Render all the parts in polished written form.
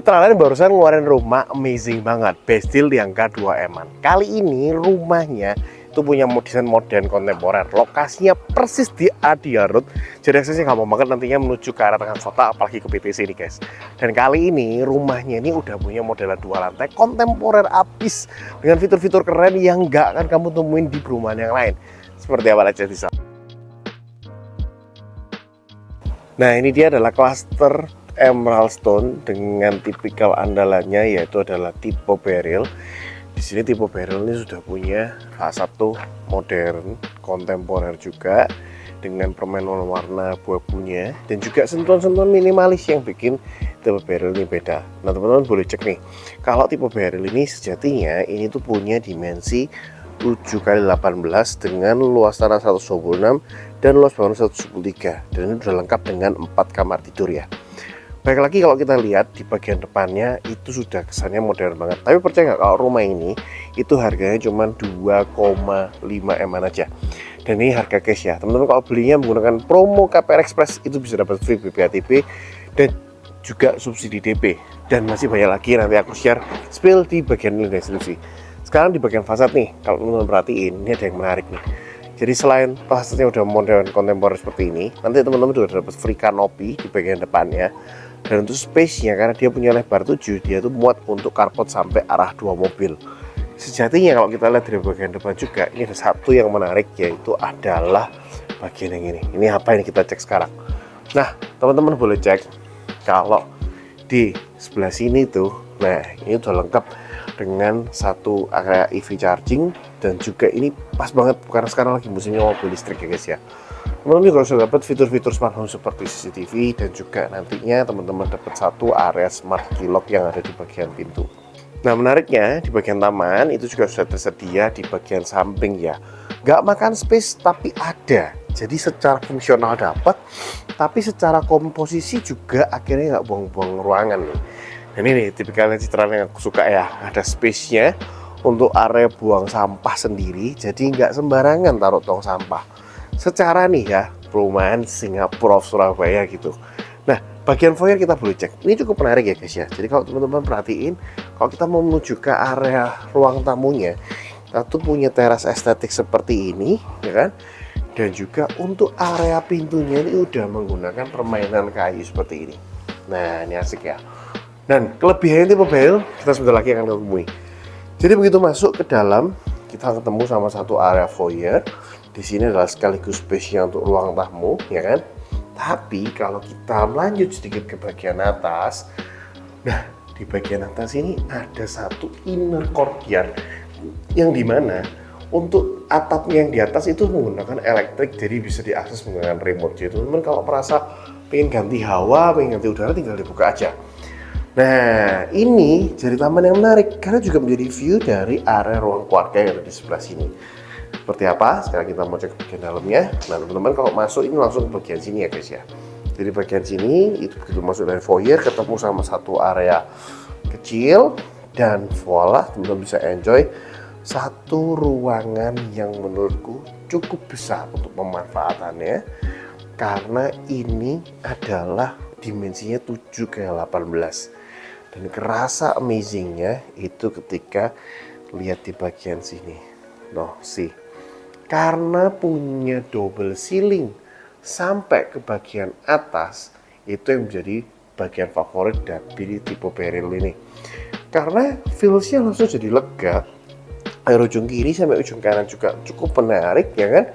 Citra Land barusan ngeluarin rumah amazing banget, best deal di angka 2M-an. Kali ini rumahnya itu punya desain modern kontemporer. Lokasinya persis di Adia Road, jadi aksesnya gampang banget nantinya menuju ke arah tengah kota, apalagi ke PTC ini guys. Dan kali ini rumahnya ini udah punya modelan 2 lantai kontemporer abis dengan fitur-fitur keren yang nggak akan kamu temuin di perumahan yang lain. Seperti apa aja di sana. Nah, ini dia adalah cluster Emerald Stone dengan tipikal andalannya yaitu adalah tipe barrel. Di sini tipe barrel ini sudah punya salah satu modern kontemporer juga dengan permainan warna abu-abunya dan juga sentuhan-sentuhan minimalis yang bikin tipe barrel ini beda. Nah, teman-teman boleh cek nih. Kalau tipe barrel ini sejatinya ini tuh punya dimensi 7x18 dengan luas tanah 126 dan luas bangunan 173, dan ini sudah lengkap dengan 4 kamar tidur ya. Baik lagi kalau kita lihat di bagian depannya itu sudah kesannya modern banget. Tapi percaya nggak kalau rumah ini itu harganya cuma 2,5M aja. Dan ini harga cash ya. Teman-teman kalau belinya menggunakan promo KPR Express itu bisa dapat free BPHTB dan juga subsidi DP. Dan masih banyak lagi nanti aku share spill di bagian link deskripsi. Sekarang di bagian fasad nih, kalau teman-teman perhatiin ini ada yang menarik nih. Jadi selain fasadnya udah modern kontemporer seperti ini, nanti teman-teman juga dapat free kanopi di bagian depannya. Dan untuk space-nya, karena dia punya lebar 7, dia tuh muat untuk carport sampai arah 2 mobil. Sejatinya kalau kita lihat dari bagian depan juga, ini ada satu yang menarik, yaitu adalah bagian yang ini. Ini apa ini kita cek sekarang. Nah, teman-teman boleh cek kalau di sebelah sini tuh, nah ini udah lengkap dengan satu area EV charging, dan juga ini pas banget karena sekarang lagi musimnya mobil listrik ya guys ya. Teman-teman juga sudah dapat fitur-fitur smart home seperti CCTV, dan juga nantinya teman-teman dapat satu area smart key lock yang ada di bagian pintu. Nah, menariknya di bagian taman itu juga sudah tersedia di bagian samping ya. Nggak makan space tapi ada. Jadi secara fungsional dapat, tapi secara komposisi juga akhirnya nggak buang-buang ruangan nih. Dan ini tipikalnya Citra yang aku suka ya. Ada space-nya untuk area buang sampah sendiri, jadi nggak sembarangan taruh tong sampah. Secara nih ya, perumahan Singapura of Surabaya gitu. Nah, bagian foyer kita boleh cek. Ini cukup menarik ya guys ya. Jadi kalau teman-teman perhatiin, kalau kita mau menuju ke area ruang tamunya, kita tuh punya teras estetik seperti ini, ya kan? Dan juga untuk area pintunya ini udah menggunakan permainan kayu seperti ini. Nah, ini asik ya. Dan kelebihannya tipe barrel kita sebentar lagi akan temui. Jadi begitu masuk ke dalam, kita ketemu sama satu area foyer. Di sini adalah sekaligus space-nya untuk ruang tamu, ya kan? Tapi kalau kita lanjut sedikit ke bagian atas, nah di bagian atas ini ada satu inner courtyard yang dimana untuk atapnya yang di atas itu menggunakan elektrik, jadi bisa diakses menggunakan remote. Jadi teman-teman kalau merasa pengen ganti hawa, pengen ganti udara, tinggal dibuka aja. Nah, ini jadi taman yang menarik karena juga menjadi view dari area ruang keluarga yang ada di sebelah sini. Seperti apa? Sekarang kita mau cek bagian dalamnya. Nah, teman-teman kalau masuk ini langsung ke bagian sini ya guys ya. Jadi bagian sini itu begitu masuk dari foyer ketemu sama satu area kecil, dan voila, teman-teman bisa enjoy satu ruangan yang menurutku cukup besar untuk pemanfaatannya karena ini adalah dimensinya 7x18. Dan kerasa amazingnya itu ketika lihat di bagian sini. Noh, sih. Karena punya double ceiling sampai ke bagian atas, itu yang menjadi bagian favorit dari tipe barrel ini. Karena feelsnya langsung jadi lega. Dari ujung kiri sampai ujung kanan juga cukup menarik ya kan.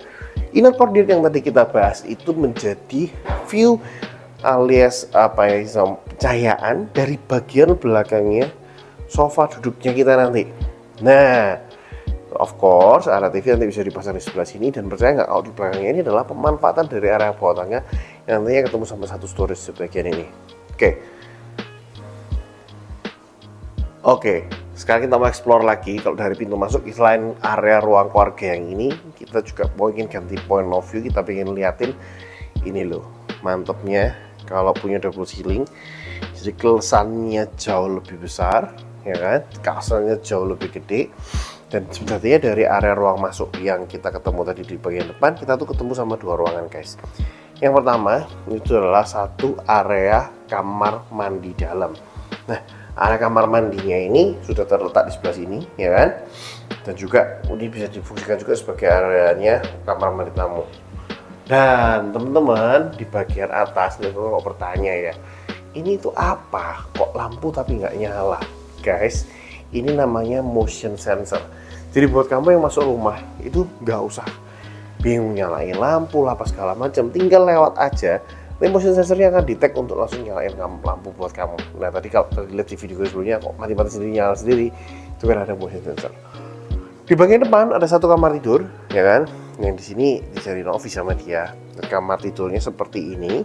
Inner courtyard yang tadi kita bahas itu menjadi view alias apa ya, pencahayaan dari bagian belakangnya sofa duduknya kita nanti. Nah, of course area TV nanti bisa dipasang di sebelah sini, dan percaya nggak kalau di belakangnya ini adalah pemanfaatan dari area bawah tangga yang nantinya ketemu sama satu storage di bagian ini. Oke, sekarang kita mau explore lagi. Kalau dari pintu masuk, selain area ruang keluarga yang ini, kita juga mau ingin ganti point of view. Kita pengen liatin ini loh, mantepnya kalau punya double ceiling, jadi kesannya jauh lebih besar ya kan, kasurnya jauh lebih gede. Dan sebenarnya dari area ruang masuk yang kita ketemu tadi di bagian depan, kita tuh ketemu sama dua ruangan guys. Yang pertama itu adalah satu area kamar mandi dalam. Nah, area kamar mandinya ini sudah terletak di sebelah sini, ya kan? Dan juga ini bisa difungsikan juga sebagai areanya kamar mandi tamu. Dan teman-teman di bagian atas, nih kok bertanya ya, ini tuh apa? Kok lampu tapi nggak nyala? Guys, ini namanya motion sensor. Jadi buat kamu yang masuk rumah itu nggak usah bingung nyalain lampu lah apa segala macam, tinggal lewat aja. Ini motion sensornya akan detect untuk langsung nyalain lampu buat kamu. Nah tadi kalau lihat di video sebelumnya kok mati-mati sendiri nyala sendiri, itu kan ada motion sensor. Di bagian depan ada satu kamar tidur, ya kan? Yang di sini dijadiin office sama dia. Dan kamar tidurnya seperti ini.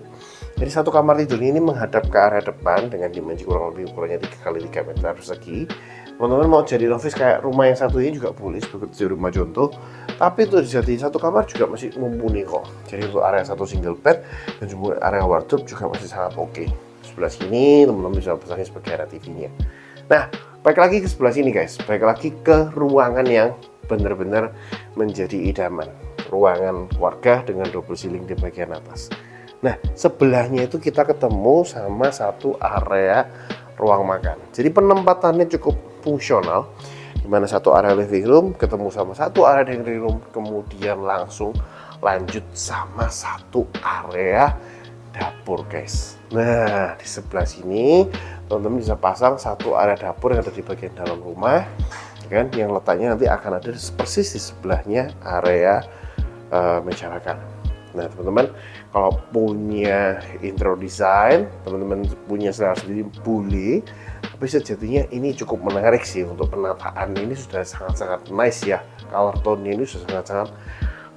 Jadi satu kamar tidur ini menghadap ke area depan dengan dimensi kurang lebih ukurannya 3x3 meter persegi. Teman-teman mau jadi office kayak rumah yang satu ini juga boleh seperti di rumah contoh. Tapi untuk dijadiin satu kamar juga masih mumpuni kok. Jadi untuk area satu single bed dan juga area wardrobe juga masih sangat oke. Sebelah sini teman-teman bisa pasangin sebagai area TV-nya. Nah, balik lagi ke sebelah sini guys. Balik lagi ke ruangan yang benar-benar menjadi idaman. Ruangan keluarga dengan double ceiling di bagian atas. Nah, sebelahnya itu kita ketemu sama satu area ruang makan. Jadi penempatannya cukup fungsional. Dimana satu area living room ketemu sama satu area dining room, kemudian langsung lanjut sama satu area dapur guys. Nah di sebelah sini teman-teman bisa pasang satu area dapur yang ada di bagian dalam rumah, kan? Yang letaknya nanti akan ada persis di sebelahnya area meja makan. Nah teman-teman kalau punya intro design, teman-teman punya selera sendiri boleh. Tapi sejatinya ini cukup menarik sih untuk penataan. Ini sudah sangat-sangat nice ya. Color tone-nya ini sudah sangat-sangat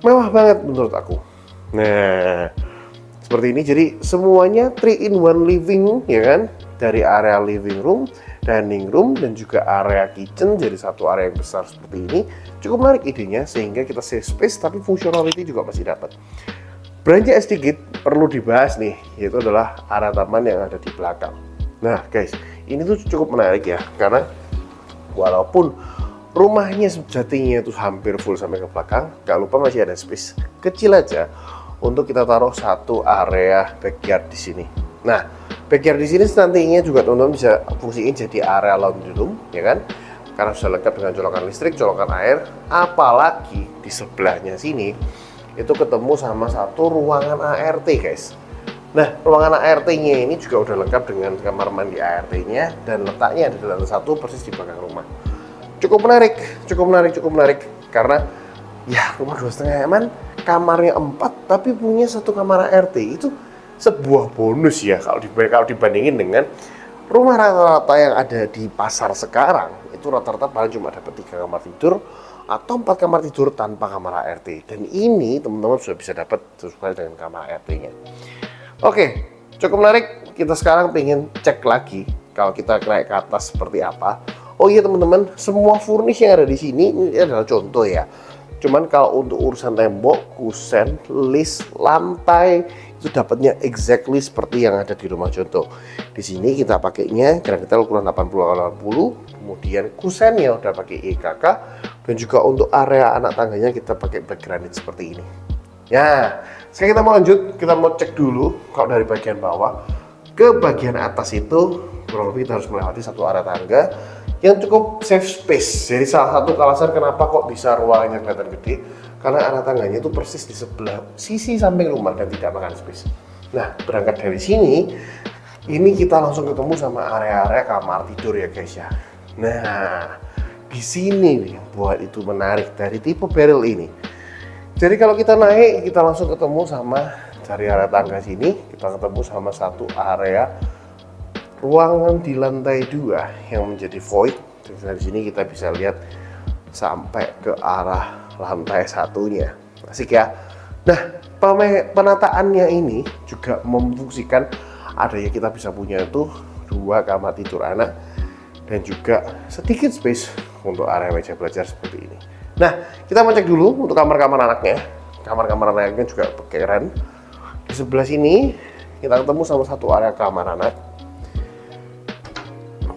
mewah banget menurut aku. Nah, seperti ini. Jadi semuanya 3 in 1 living ya kan. Dari area living room, dining room, dan juga area kitchen. Jadi satu area yang besar seperti ini. Cukup menarik idenya sehingga kita save space tapi functionality juga masih dapat. Beranjak sedikit perlu dibahas nih, yaitu adalah area taman yang ada di belakang. Nah guys, ini tuh cukup menarik ya, karena walaupun rumahnya sejatinya itu hampir full sampai ke belakang, gak lupa masih ada space kecil aja untuk kita taruh satu area backyard di sini. Nah, backyard di sini nantinya juga teman-teman bisa fungsiin jadi area laundry room, ya kan? Karena sudah lengkap dengan colokan listrik, colokan air, apalagi di sebelahnya sini itu ketemu sama satu ruangan ART guys. Nah, ruangan ART-nya ini juga udah lengkap dengan kamar mandi ART-nya dan letaknya ada di lantai 1 persis di belakang rumah. Cukup menarik karena ya rumah 2,5 eman, kamarnya 4 tapi punya satu kamar ART. Itu sebuah bonus ya kalau dibandingin dengan rumah rata-rata yang ada di pasar sekarang. Itu rata-rata paling cuma dapat 3 kamar tidur atau 4 kamar tidur tanpa kamar ART. Dan ini teman-teman sudah bisa dapat sesuai dengan kamar ART-nya. Oke, cukup menarik. Kita sekarang pengen cek lagi kalau kita naik ke atas seperti apa. Oh iya teman-teman, semua furnish yang ada di sini ini adalah contoh ya. Cuman kalau untuk urusan tembok, kusen, list, lantai itu dapatnya exactly seperti yang ada di rumah contoh. Di sini kita pakainya kira-kira ukuran 80x80, kemudian kusennya udah pakai EKK, dan juga untuk area anak tangganya kita pakai black granite seperti ini. Ya, sekarang kita mau lanjut, kita mau cek dulu kalau dari bagian bawah ke bagian atas itu kurang lebih kita harus melewati satu area tangga yang cukup safe space. Jadi salah satu alasan kenapa kok bisa ruangannya kelihatan gede, karena area tangganya itu persis di sebelah sisi samping rumah dan tidak makan space. Nah, berangkat dari sini, ini kita langsung ketemu sama area-area kamar tidur ya guys ya. Nah, di sini nih buat itu menarik dari tipe barrel ini. Jadi kalau kita naik, kita langsung ketemu sama dari area tangga sini, kita ketemu sama satu area ruangan di lantai 2 yang menjadi void. Jadi dari sini kita bisa lihat sampai ke arah lantai satunya. Asik ya. Nah, penataannya ini juga memfungsikan adanya kita bisa punya itu 2 kamar tidur anak dan juga sedikit space untuk area meja belajar seperti ini. Nah, kita mau cek dulu untuk kamar-kamar anaknya. Kamar-kamar anaknya juga keren. Di sebelah sini kita ketemu sama satu area kamar anak.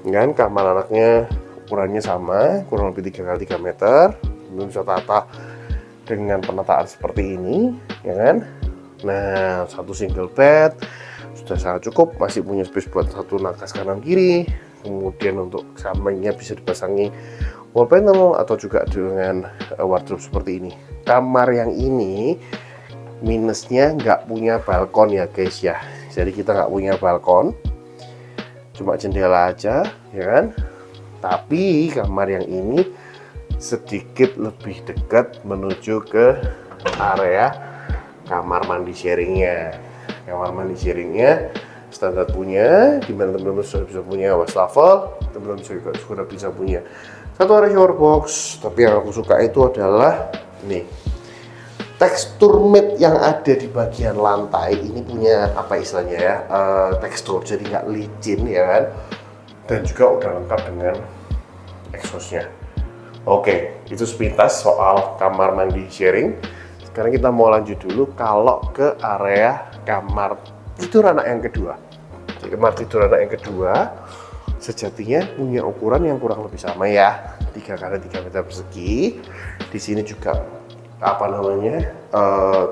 Kan kamar anaknya ukurannya sama, kurang lebih 3x3 meter. Kemudian bisa tata dengan penataan seperti ini, ya kan? Nah, satu single bed, sudah sangat cukup, masih punya space buat satu nakas kanan kiri. Kemudian untuk sampingnya bisa dipasangi wall panel atau juga dengan wardrobe seperti ini. Kamar yang ini minusnya nggak punya balkon ya guys ya, jadi kita nggak punya balkon, cuma jendela aja ya kan. Tapi kamar yang ini sedikit lebih dekat menuju ke area kamar mandi sharingnya. Kamar mandi sharingnya standar punya, dimana teman-teman sudah bisa punya wastafel, teman-teman juga sudah bisa punya satu area shower box. Tapi yang aku suka itu adalah nih, tekstur mat yang ada di bagian lantai ini punya apa istilahnya ya, tekstur, jadi nggak licin ya kan, dan juga udah lengkap dengan exhaustnya. Oke, itu sepintas soal kamar mandi sharing. Sekarang kita mau lanjut dulu kalau ke area kamar tidur anak yang kedua. Jadi kamar tidur anak yang kedua sejatinya punya ukuran yang kurang lebih sama ya, 3x3 meter persegi. Di sini juga apa namanya,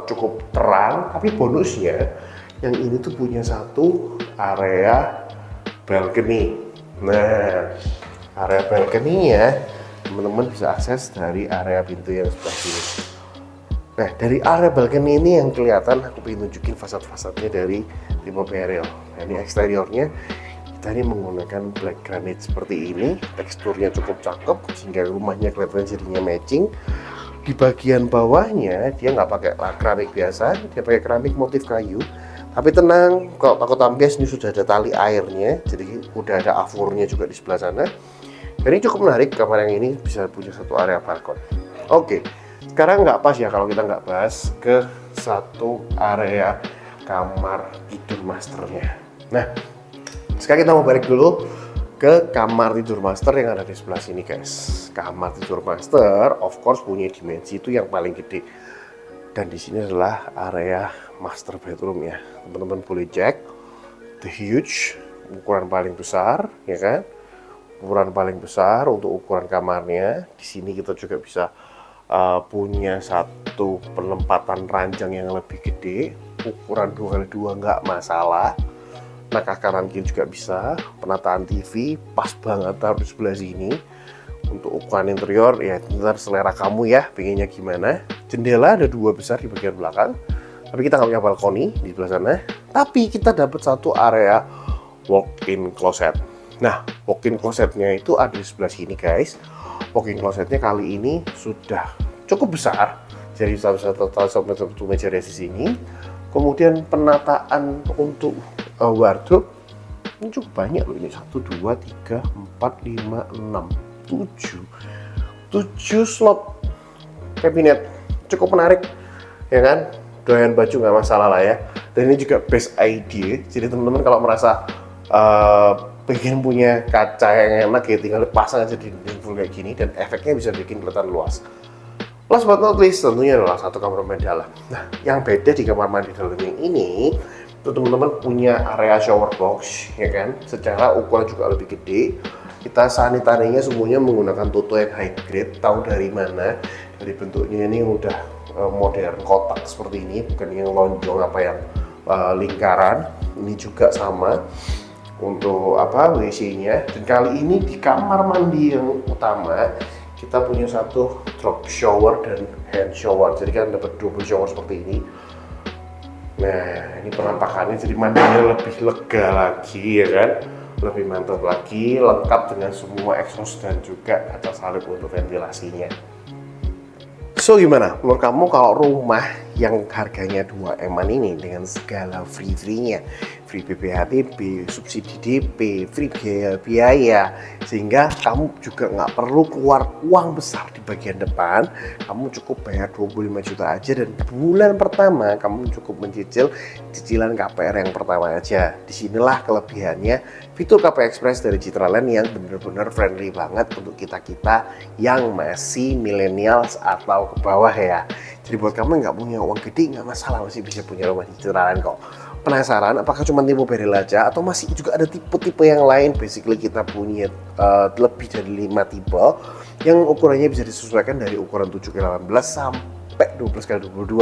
cukup terang, tapi bonusnya yang ini tuh punya satu area balcony. Nah, area balcony-nya teman-teman bisa akses dari area pintu yang sebelah sini. Nah, dari area balcony ini yang kelihatan, aku ingin nunjukin fasad-fasadnya dari Tipo Peril. Nah, ini eksteriornya, kita ini menggunakan black granite seperti ini, teksturnya cukup cakep sehingga rumahnya kelihatan jadinya matching. Di bagian bawahnya dia nggak pakai keramik biasa, dia pakai keramik motif kayu. Tapi tenang, kalau takut ambias, ini sudah ada tali airnya, jadi udah ada afurnya juga di sebelah sana. Jadi cukup menarik, kamar yang ini bisa punya satu area balkon. Oke, sekarang nggak pas ya kalau kita nggak bahas ke satu area kamar tidur masternya. Nah, sekarang kita mau balik dulu ke kamar tidur master yang ada di sebelah sini guys. Kamar tidur master of course punya dimensi itu yang paling gede, dan di sini adalah area master bedroom ya. Teman-teman boleh cek the huge, ukuran paling besar ya kan, ukuran paling besar untuk ukuran kamarnya. Di sini kita juga bisa punya satu penempatan ranjang yang lebih gede, ukuran 2x2 nggak masalah. Nakah kanan kiri juga bisa, penataan TV pas banget taruh di sebelah sini. Untuk ukuran interior ya ntar selera kamu ya, pengennya gimana. Jendela ada 2 besar di bagian belakang, tapi kita nggak punya balkoni di sebelah sana. Tapi kita dapat satu area walk-in closet. Nah, walk-in closetnya itu ada di sebelah sini guys. Walk-in closetnya kali ini sudah cukup besar, jadi satu meja dari sini. Kemudian penataan untuk wardrobe ini cukup banyak loh, ini 1, 2, 3, 4, 5, 6, 7 slot kabinet, cukup menarik ya kan, doyan baju nggak masalah lah ya. Dan ini juga best idea, jadi teman-teman kalau merasa pengen punya kaca yang enak ya, tinggal dipasang aja di dinding full kayak gini, dan efeknya bisa bikin kelihatan luas. Last but not least tentunya adalah satu kamar mandi dalam. Nah, yang beda di kamar mandi dalam yang ini, itu teman-teman punya area shower box ya kan, secara ukuran juga lebih gede. Kita sanitarinya semuanya menggunakan Toto yang high grade. Tahu dari mana? Dari bentuknya ini udah modern kotak seperti ini, bukan yang lonjong apa yang lingkaran. Ini juga sama untuk apa WC-nya. Dan kali ini di kamar mandi yang utama kita punya satu drop shower dan hand shower, jadi kan dapat double shower seperti ini. Nah, ini penampakannya jadi mandinya lebih lega lagi ya kan, lebih mantap lagi, lengkap dengan semua exhaust dan juga kaca salib untuk ventilasinya. So gimana menurut kamu kalau rumah yang harganya 2M-an ini dengan segala free-nya, free BPHTB, subsidi DP, free biaya, sehingga kamu juga nggak perlu keluar uang besar di bagian depan, kamu cukup bayar 25 juta aja, dan bulan pertama kamu cukup mencicil cicilan KPR yang pertama aja. Disinilah kelebihannya fitur KPR Express dari Citraland yang benar-benar friendly banget untuk kita-kita yang masih millennials atau ke bawah ya. Jadi buat kamu yang nggak punya uang gede nggak masalah, masih bisa punya rumah di Citraland kok. Penasaran apakah cuma Tipo Peril aja atau masih juga ada tipe-tipe yang lain? Basically kita punya lebih dari 5 tipe yang ukurannya bisa disesuaikan dari ukuran 7x18 sampai sampai 12x22.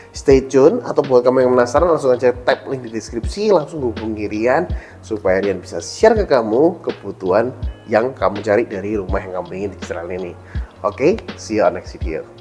Stay tune, atau buat kamu yang penasaran langsung aja tap link di deskripsi, langsung hubungi Rian supaya Rian bisa share ke kamu kebutuhan yang kamu cari dari rumah yang kamu ingin di Israel ini. Oke, see you on next video.